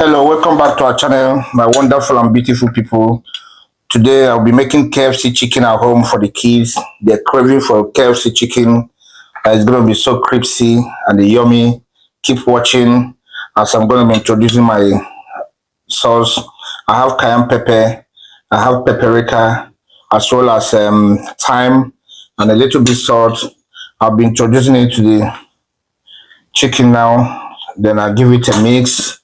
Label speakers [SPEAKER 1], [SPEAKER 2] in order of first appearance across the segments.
[SPEAKER 1] Hello, welcome back to our channel, my wonderful and beautiful people. Today I'll be making KFC chicken at home for the kids. They're craving for KFC chicken. It's going to be so crispy and yummy. Keep watching as I'm going to be introducing my sauce. I have cayenne pepper, I have paprika, as well as thyme and a little bit salt. I'll be introducing it to the chicken now. Then I'll give it a mix.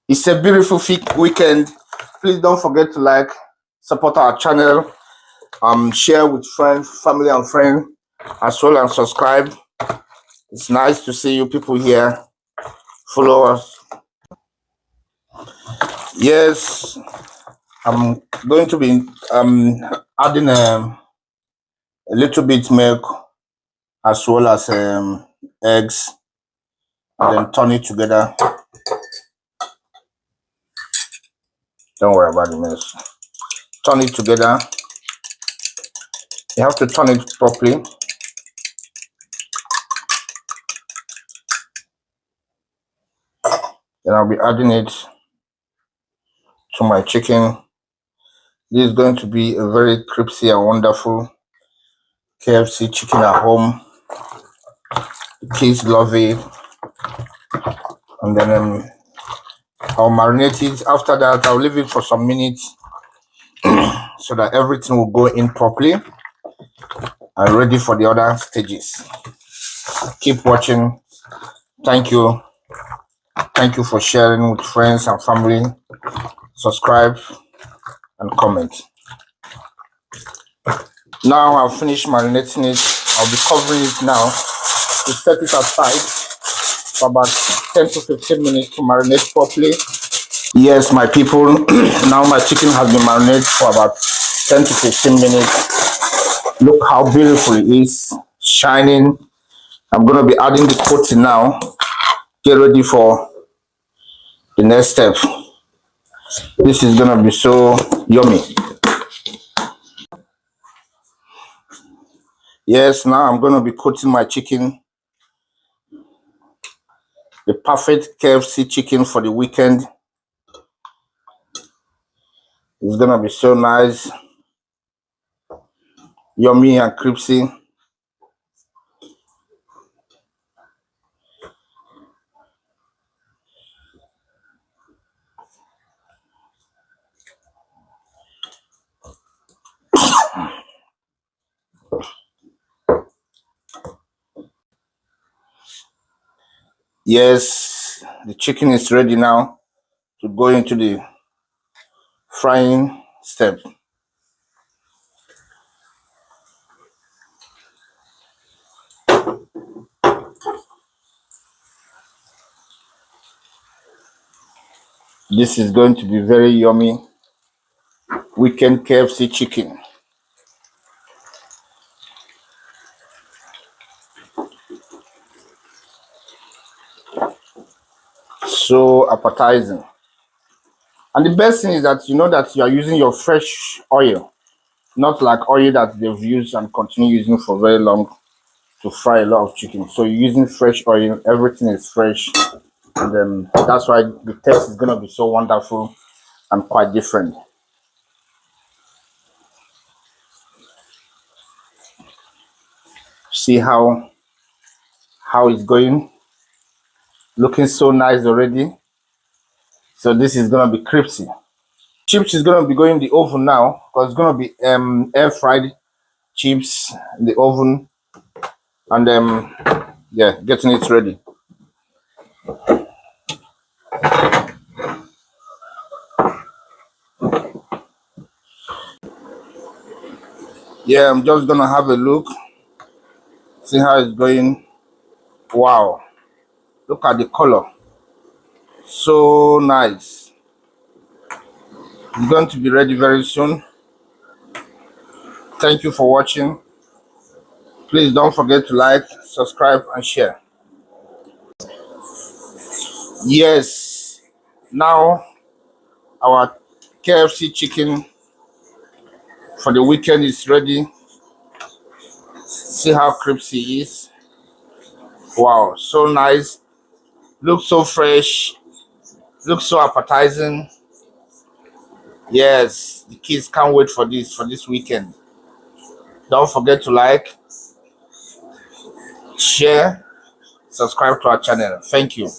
[SPEAKER 1] It's a beautiful weekend. Please don't forget to like, support our channel, share with friends, family and friends, as well as subscribe. It's nice to see you people here. Follow us. Yes, I'm going to be adding a little bit milk as well as eggs, and then turn it together. Don't worry about the mess. Turn it together. You have to turn it properly. Then I'll be adding it to my chicken. This is going to be a very crispy and wonderful KFC chicken at home. The kids love it. And then I'll marinate it. After that, I'll leave it for some minutes so that everything will go in properly and ready for the other stages. Keep watching. Thank you. Thank you for sharing with friends and family. Subscribe and comment. Now I'll finish marinating it. I'll be covering it now to set it aside for about 10 to 15 minutes to marinate properly. Yes, my people, now my chicken has been marinated for about 10 to 15 minutes. Look how beautiful it is, shining. I'm going to be adding the coating now. Get ready for the next step. This is going to be so yummy. Yes, now I'm going to be coating my chicken. The perfect KFC chicken for the weekend. It's going to be so nice, yummy and crispy. Yes, the chicken is ready now to go into the frying step. This is going to be very yummy weekend KFC chicken. So appetizing. And the best thing is that you know that you are using your fresh oil, not like oil that they've used and continue using for very long to fry a lot of chicken. So you're using fresh oil, everything is fresh, and then that's why the taste is gonna be so wonderful and quite different. See how it's going, looking so nice already. So this is gonna be crispy. Chips is gonna be going in the oven now because it's gonna be air fried chips in the oven, and yeah, getting it ready. Yeah, I'm just gonna have a look, see how it's going. Wow, look at the color, so nice. It's going to be ready very soon. Thank you for watching. Please don't forget to like, subscribe and share. Yes, now our KFC chicken for the weekend is ready. See how crispy it is. Wow, so nice. Looks so fresh. Looks so appetizing. Yes, the kids can't wait for this weekend. Don't forget to like, share, subscribe to our channel. Thank you.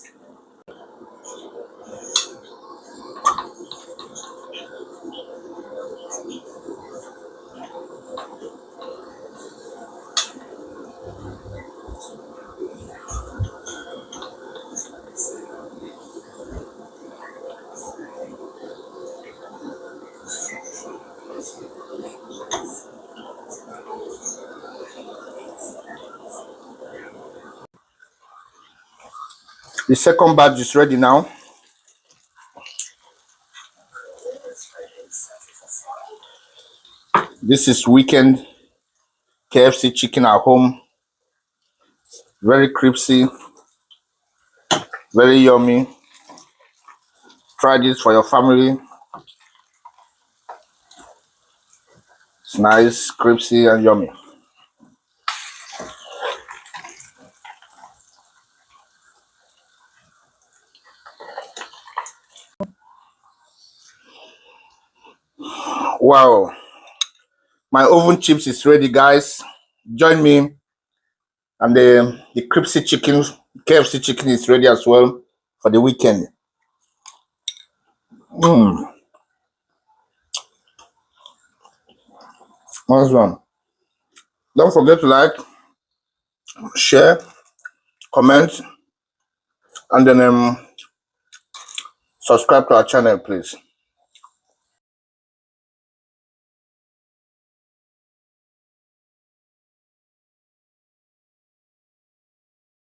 [SPEAKER 1] The second batch is ready now. This is weekend KFC chicken at home. Very crispy, very yummy. Try this for your family. It's nice, crispy, and yummy. Wow, my oven chips is ready, guys. Join me, and the crispy chicken, KFC chicken is ready as well for the weekend. Nice one. Don't forget to like, share, comment, and then subscribe to our channel, please.